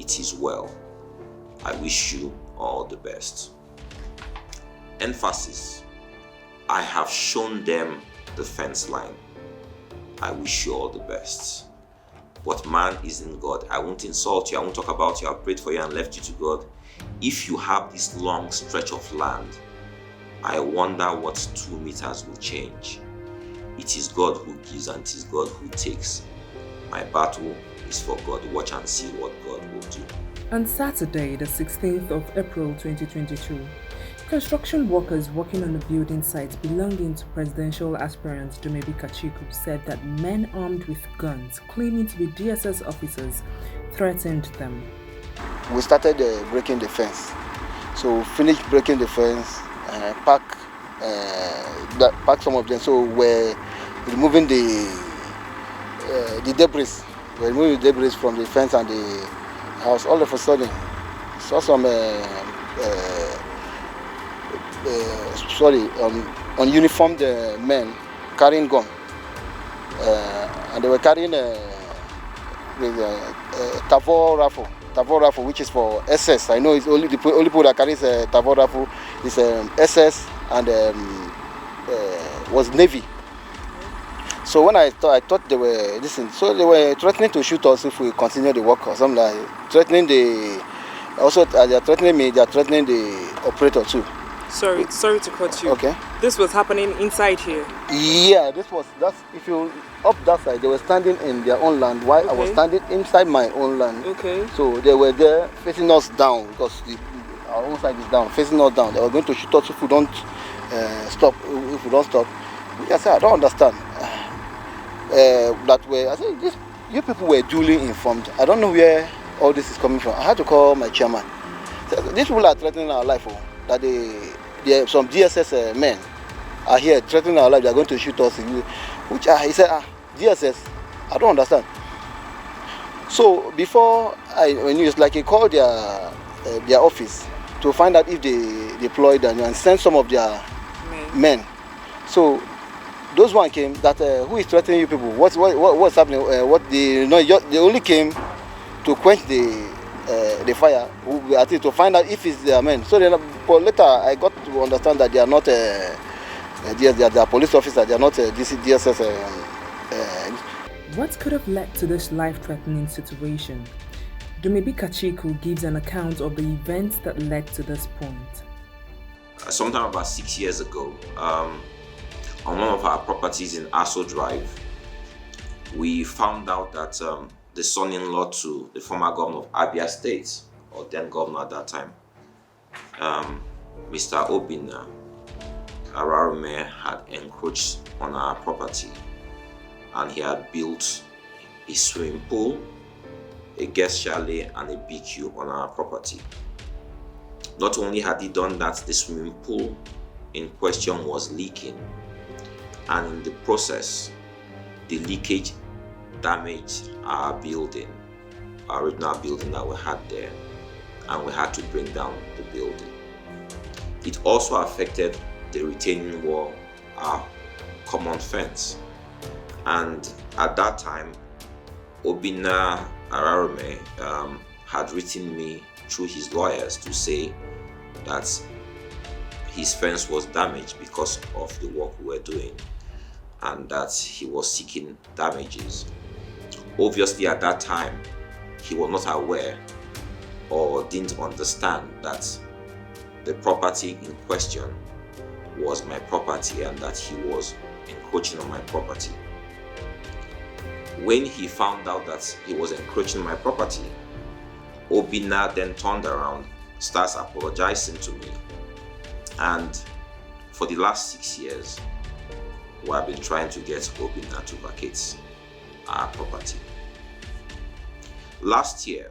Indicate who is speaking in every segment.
Speaker 1: it is well. I wish you all the best. Emphasis: I have shown them the fence line. I wish you all the best. But man is in God. I won't insult you. I won't talk about you. I've prayed for you and left you to God. If you have this long stretch of land, I wonder what 2 meters will change. It is God who gives and it is God who takes. My battle is for God. Watch and see what God will do.
Speaker 2: On Saturday, the 16th of April 2022, construction workers working on a building site belonging to presidential aspirant Dumebi Kachikwu said that men armed with guns, claiming to be DSS officers, threatened them.
Speaker 3: We started breaking the fence. So we finished breaking the fence, pack some of them. So we're removing the debris. We're removing the debris from the fence and the house. All of a sudden, saw some uniformed men carrying gun, and they were carrying a Tavor rifle, which is for SS. I know it's only people that carries a Tavor rifle is SS and was Navy. So when I thought they were so they were threatening to shoot us if we continue the work or something like threatening they are threatening me. They are threatening the operator too.
Speaker 2: Sorry to cut you.
Speaker 3: Okay.
Speaker 2: This was happening inside here.
Speaker 3: Yeah, that's if you up that side, they were standing in their own land while I was standing inside my own land.
Speaker 2: Okay.
Speaker 3: So they were there facing us down because our own side is down, facing us down. They were going to shoot us if we don't stop. If we don't stop, I said I don't understand. That way, I said you people were duly informed. I don't know where all this is coming from. I had to call my chairman. These people are threatening our life. That some DSS men are here threatening our life. They are going to shoot us. Which he said, DSS, I don't understand. So before when it's like he called their office to find out if they deployed and sent some of their men. So those one came that who is threatening you people? What's happening? They only came to quench the fire. I think to find out if it's their men. So then, but later I got to understand that they are not. They are police officers. They are not DSS.
Speaker 2: What could have led to this life-threatening situation? Dumebi Kachikwu gives an account of the events that led to this point.
Speaker 1: Sometime about 6 years ago, on one of our properties in Aso Drive, we found out that the son-in-law to the former governor of Abia State, or then governor at that time, Mr. Obinna, Ararume, had encroached on our property, and he had built a swimming pool, a guest chalet, and a BQ on our property. Not only had he done that, the swimming pool in question was leaking, and in the process, the leakage damaged our building, our original building that we had there, and we had to bring down the building. It also affected the retaining wall, our common fence. And at that time, Obinna Ararume had written me through his lawyers to say that his fence was damaged because of the work we were doing and that he was seeking damages. Obviously, at that time, he was not aware or didn't understand that the property in question was my property and that he was encroaching on my property. When he found out that he was encroaching on my property, Obinna then turned around, starts apologizing to me, and for the last 6 years, we have been trying to get Obinna to vacate our property. Last year,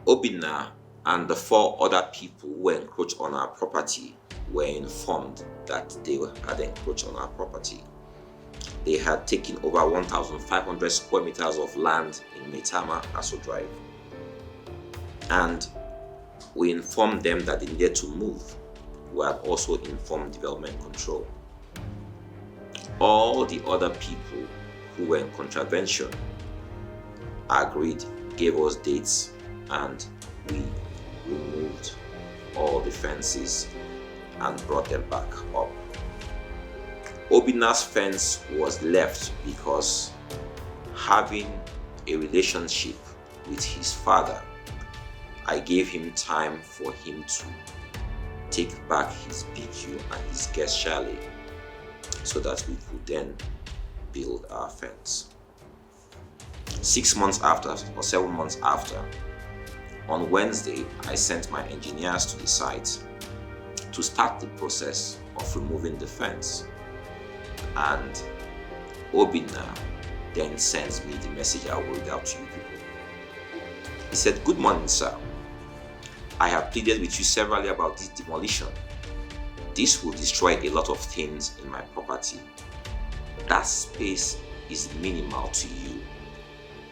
Speaker 1: Obinna and the 4 other people who encroached on our property were informed that they had encroached on our property. They had taken over 1,500 square meters of land in Metama, Aso Drive. And we informed them that they needed to move. We had also informed Development Control. All the other people who were in contravention agreed gave us dates, and we removed all the fences and brought them back up. Obinna's fence was left because having a relationship with his father, I gave him time for him to take back his BQ and his guest chalet so that we could then build our fence. 6 months after, or 7 months after, on Wednesday, I sent my engineers to the site to start the process of removing the fence. And Obinna then sends me the message I will read out to you people. He said, "Good morning, sir. I have pleaded with you severally about this demolition. This will destroy a lot of things in my property. That space is minimal to you,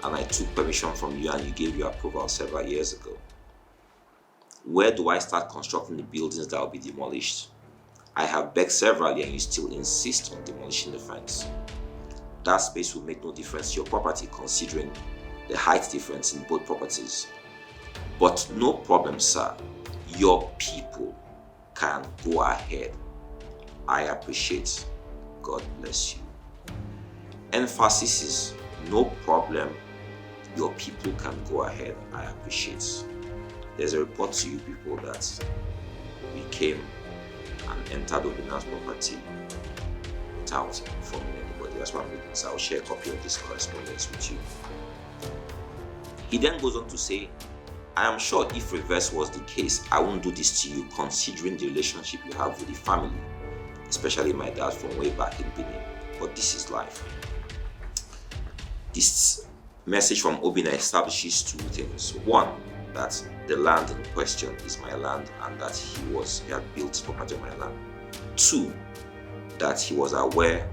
Speaker 1: and I took permission from you and you gave your approval several years ago. Where do I start constructing the buildings that will be demolished? I have begged severally and you still insist on demolishing the fence. That space will make no difference to your property considering the height difference in both properties. But no problem, sir. Your people can go ahead. I appreciate. God bless you." Emphasis is no problem. Your people can go ahead. I appreciate. There's a report to you people that we came and entered Obinna's property without informing anybody. That's what I'm reading. So I'll share a copy of this correspondence with you. He then goes on to say, "I am sure if reverse was the case, I won't do this to you considering the relationship you have with the family, especially my dad from way back in Benin. But this is life." This message from Obinna establishes two things. One, that the land in question is my land and that he had built property on my land. Two, that he was aware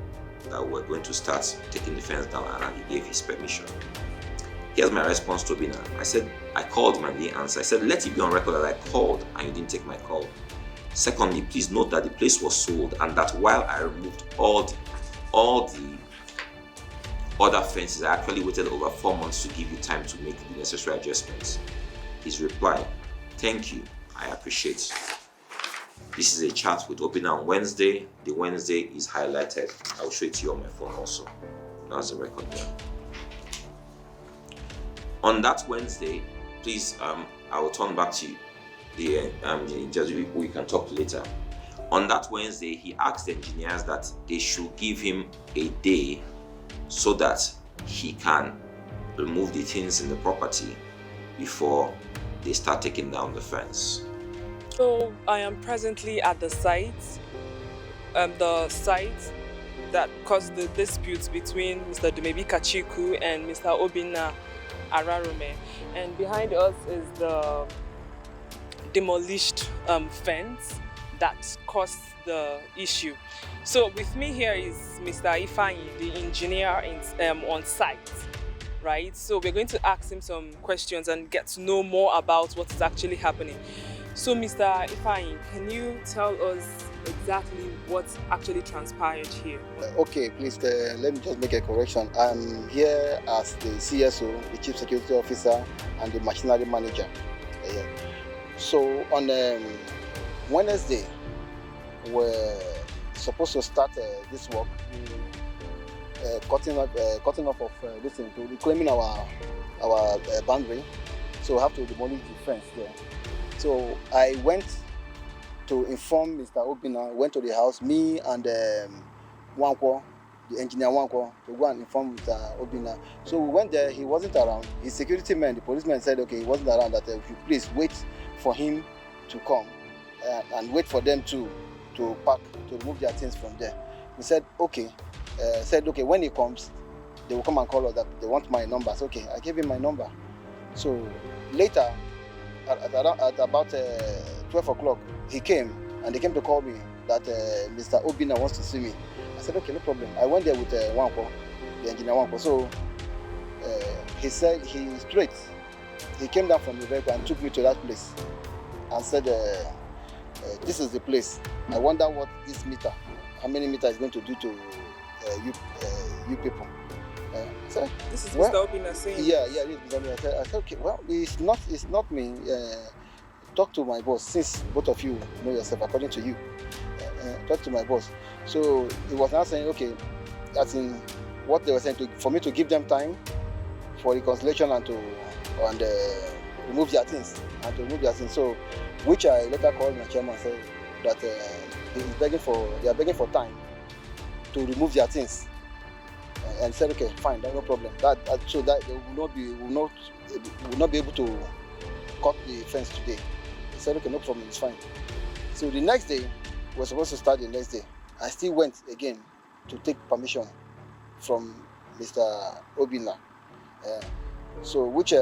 Speaker 1: that we're going to start taking the fence down and he gave his permission. Here's my response to Obinna. I called him and he didn't answer. I said, "Let it be on record that I called and you didn't take my call. Secondly, please note that the place was sold and that while I removed all the other fences, I actually waited over 4 months to give you time to make the necessary adjustments." His reply, "Thank you, I appreciate." This is a chat with Obinna on Wednesday. The Wednesday is highlighted. I'll show it to you on my phone also. That's the record there. On that Wednesday, please, I will turn back to you. The interview we can talk later. On that Wednesday, he asked the engineers that they should give him a day so that he can remove the things in the property before they start taking down the fence.
Speaker 2: So I am presently at the site that caused the dispute between Mr. Dumebi Kachikwu and Mr. Obinna Ararume, and behind us is the demolished fence that caused the issue. So with me here is Mr. Ifeanyi, the engineer on site, right? So we're going to ask him some questions and get to know more about what is actually happening. So Mr. Ifeanyi, can you tell us exactly what actually transpired here?
Speaker 3: Okay, please let me just make a correction. I'm here as the CSO, the Chief Security Officer, and the Machinery Manager. So on Wednesday, we're supposed to start this work, cutting off of this thing, to reclaiming our boundary. So we have to demolish the fence there. So I went to inform Mr. Obinna, went to the house, me and Wankwo, the engineer Wankwo, to go and inform Mr. Obinna. So we went there, he wasn't around. His security man, the policeman said, okay, he wasn't around, that if you please wait for him to come and wait for them to pack, to remove their things from there. He said, okay. When he comes, they will come and call us that they want my number. So, okay, I gave him my number. So later, at about 12 o'clock, he came and they came to call me that Mr. Obinna wants to see me. I said, okay, no problem. I went there with Wankwo, the engineer Wankwo. So he said he came down from the vehicle and took me to that place and said, this is the place. I wonder what this meter, how many meters is going to do to you people. I said,
Speaker 2: This is
Speaker 3: well,
Speaker 2: Mr. Obinna saying.
Speaker 3: yeah, this is Mr. Obinna. I said, okay, well, it's not me. Talk to my boss, since both of you know yourself, according to you. Talk to my boss. So he was now saying, okay, that's in what they were saying, for me to give them time for reconciliation and remove their things. So, which I later called my chairman and said that they are begging for time to remove their things. And said, okay, fine, no problem. So that they will not be able to cut the fence today. He said, okay, no problem, it's fine. So the next day, we're supposed to start the next day. I still went again to take permission from Mr. Obinna. So which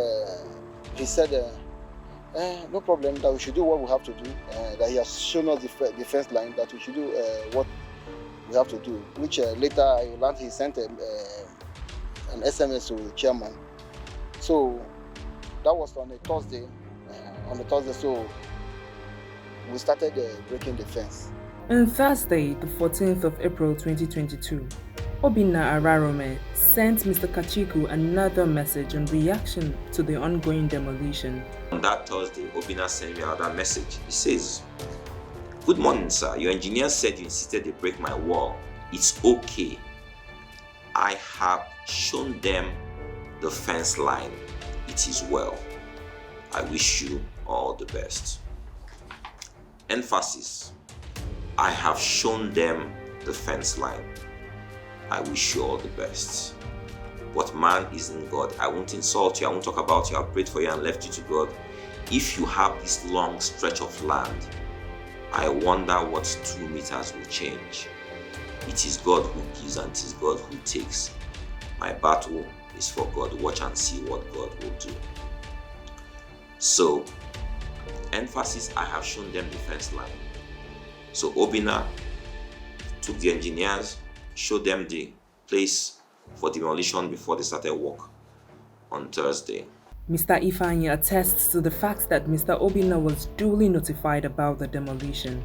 Speaker 3: he said, no problem, that we should do what we have to do, that he has shown us the fence line, that we should do what we have to do, which later I learned he sent an SMS to the chairman. So that was on a Thursday. So we started breaking the fence.
Speaker 2: On Thursday, the 14th of April 2022, Obinna Ararume sent Mr. Kachikwu another message in reaction to the ongoing demolition.
Speaker 1: On that Thursday, Obinna sent me another message. He says, "Good morning, sir. Your engineer said you insisted they break my wall. It's okay. I have shown them the fence line. It is well. I wish you all the best." Emphasis: I have shown them the fence line. I wish you all the best. But man isn't God. I won't insult you. I won't talk about you. I've prayed for you and left you to God. If you have this long stretch of land, I wonder what 2 meters will change. It is God who gives and it is God who takes. My battle is for God. Watch and see what God will do. So, emphasis: I have shown them the fence line. So Obinna took the engineers, showed them the place for demolition before they started work on Thursday.
Speaker 2: Mr. Ifeanyi attests to the fact that Mr. Obinna was duly notified about the demolition.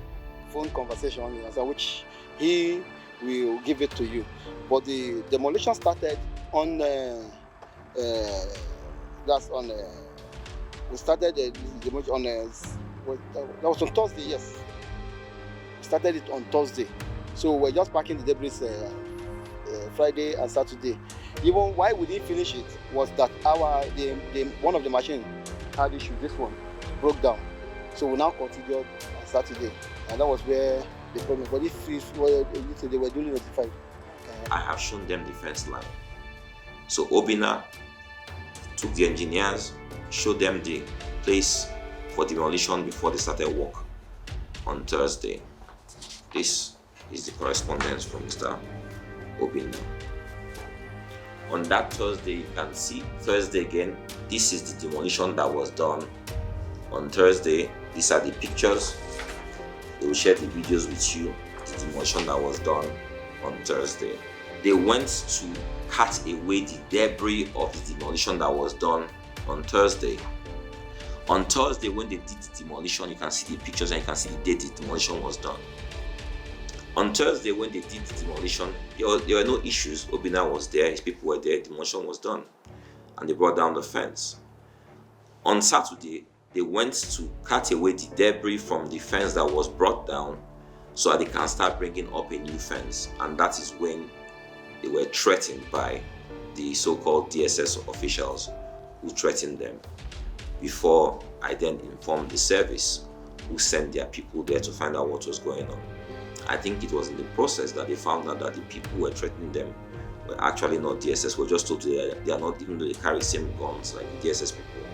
Speaker 3: Phone conversation, which he will give it to you. But the demolition started on we started the demolition on that was on Thursday, yes. We started it on Thursday. So we're just packing the debris Friday and Saturday. Even why we didn't finish it was that one of the machines had issue. This one broke down. So we now continued on Saturday, and that was where the problem. But if they were duly notified.
Speaker 1: I have shown them the fence line. So Obinna took the engineers, showed them the place for demolition before they started work on Thursday. This is the correspondence from Mr. Obinna. On that Thursday, you can see Thursday again. This is the demolition that was done on Thursday. These are the pictures. They will share the videos with you. The demolition that was done on Thursday. They went to cut away the debris of the demolition that was done on Thursday. On Thursday, when they did the demolition, you can see the pictures and you can see the date the demolition was done. On Thursday, when they did the demolition, there were no issues. Obinna was there, his people were there, demolition was done, and they brought down the fence. On Saturday, they went to cut away the debris from the fence that was brought down so that they can start bringing up a new fence. And that is when they were threatened by the so-called DSS officials who threatened them. Before I then informed the service, who sent their people there to find out what was going on. I think it was in the process that they found out that the people who were threatening them were actually not DSS. We're just told they are not, even though they carry the same guns like the DSS people,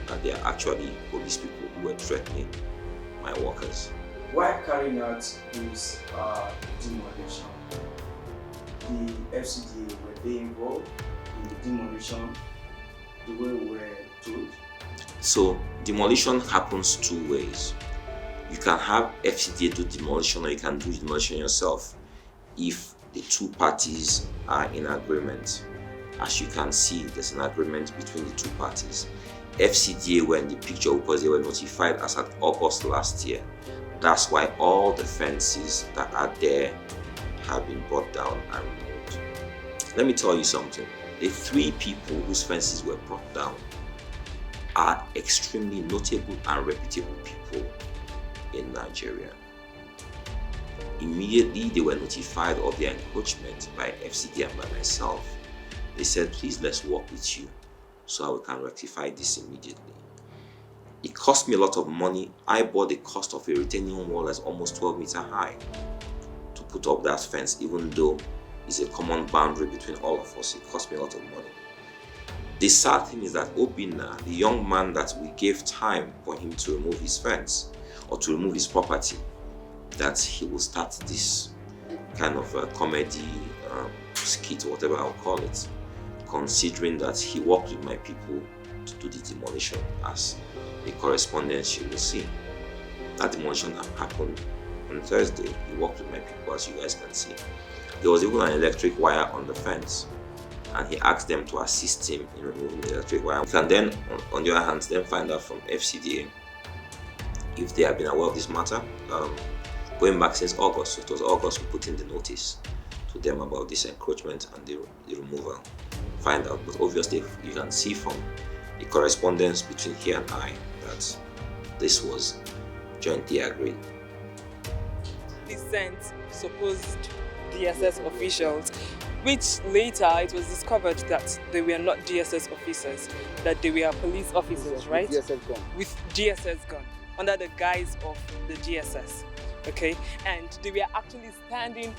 Speaker 1: and they are actually police people who were threatening my workers.
Speaker 4: While carrying out this demolition, the FCDA, were they involved in the demolition the way we were told?
Speaker 1: So demolition happens 2 ways. You can have FCDA do demolition, or you can do demolition yourself if the 2 parties are in agreement. As you can see, there's an agreement between the 2 parties. FCDA were in the picture because they were notified as at August last year. That's why all the fences that are there have been brought down and removed. Let me tell you something. The three people whose fences were brought down are extremely notable and reputable people in Nigeria. Immediately, they were notified of their encroachment by FCD and by myself. They said, please, let's work with you so we can rectify this immediately. It cost me a lot of money. I bought the cost of a retaining wall that's almost 12 meters high to put up that fence, even though it's a common boundary between all of us. It cost me a lot of money. The sad thing is that Obinna, the young man that we gave time for him to remove his fence or to remove his property, that he will start this kind of a comedy skit, whatever I'll call it, considering that he worked with my people to do the demolition. As the correspondence you will see, that demolition happened on Thursday. He worked with my people, as you guys can see. There was even an electric wire on the fence, and he asked them to assist him in removing the electric wire. You can then, on the other hand, then find out from FCDA if they have been aware of this matter. Going back since August, so it was August we put in the notice to them about this encroachment and the removal. Find out, but obviously you can see from the correspondence between he and I that this was jointly agreed.
Speaker 2: He sent supposed DSS officials, which later it was discovered that they were not DSS officers, that they were police officers, right? With DSS gun, under the guise of the DSS. Okay, and they were actually standing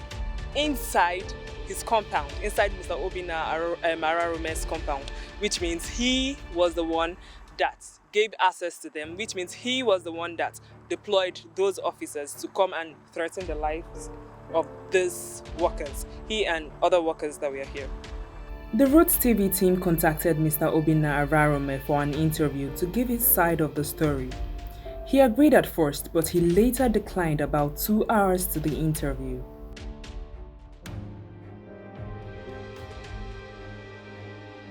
Speaker 2: inside his compound, inside Mr. Obinna Ararume's compound, which means he was the one that gave access to them, which means he was the one that deployed those officers to come and threaten the lives of these workers, he and other workers that were here. The Rootstv team contacted Mr. Obinna Ararume for an interview to give his side of the story. He agreed at first, but he later declined about 2 hours to the interview.